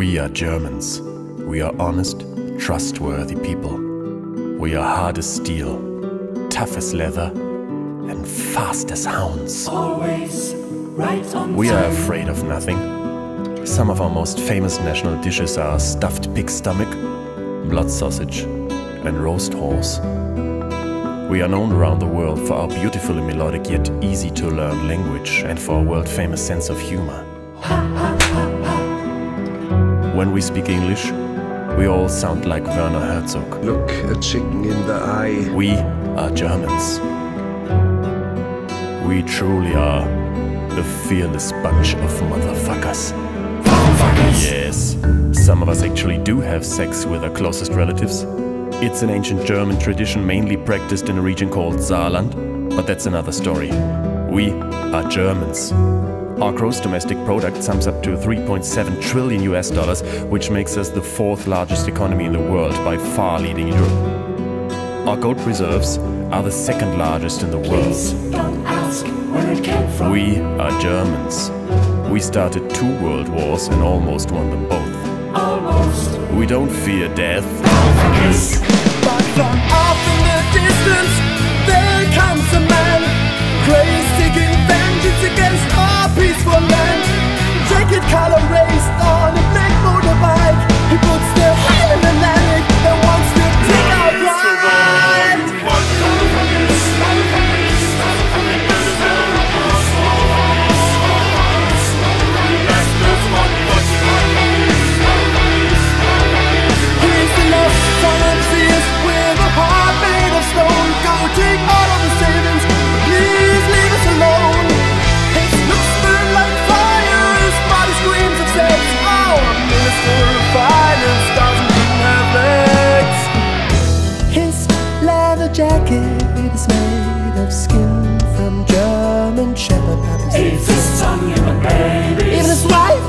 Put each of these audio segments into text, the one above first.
We are Germans. We are honest, trustworthy people. We are hard as steel, tough as leather, and fast as hounds. Always right on time. We are afraid of nothing. Some of our most famous national dishes are stuffed pig stomach, blood sausage, and roast horse. We are known around the world for our beautifully melodic yet easy to learn language and for our world famous sense of humor. When we speak English, we all sound like Werner Herzog. Look a chicken in the eye. We are Germans. We truly are the fearless bunch of motherfuckers. Yes, some of us actually do have sex with our closest relatives. It's an ancient German tradition mainly practiced in a region called Saarland, but that's another story. We are Germans. Our gross domestic product sums up to 3.7 trillion US dollars, which makes us the fourth largest economy in the world, by far leading Europe. Our gold reserves are the second largest in the world. Please don't ask where it came from. We are Germans. We started 2 world wars and almost won them both. Almost. We don't fear death. Varoufakis. But from off in the distance, there comes a man, crazy, seeking vengeance against our peaceful land. Jacket collar raised on a black motorbike. He puts the hell in the land and wants to take our pride. He's the lost volunteers with a heart made of stone. Go take all of the savings, please leave us alone. His looks burn like fire, his body screams of sex. Our minister of finance doesn't even have legs. His leather jacket is made of skin from German shepherd puppies. 8 fists on human babies. Even his wife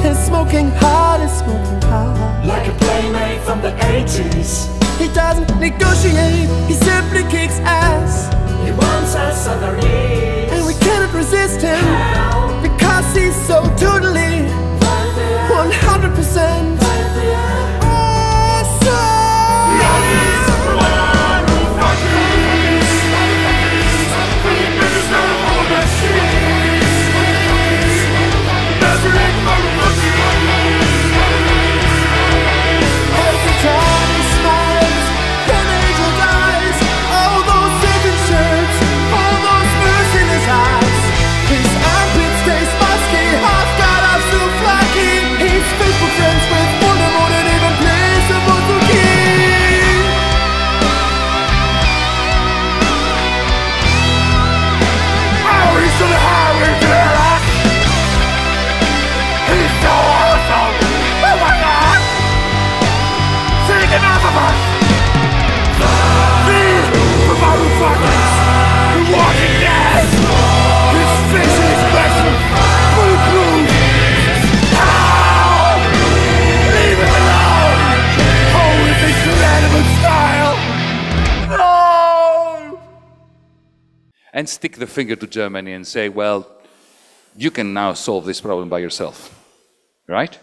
is smoking hard, is smoking hard. Like a playmate from the 80s. He doesn't negotiate, he simply kicks ass. He wants us underneath. And we cannot resist him, How? because he's so totally 100% and stick the finger to Germany and say, well, you can now solve this problem by yourself, right?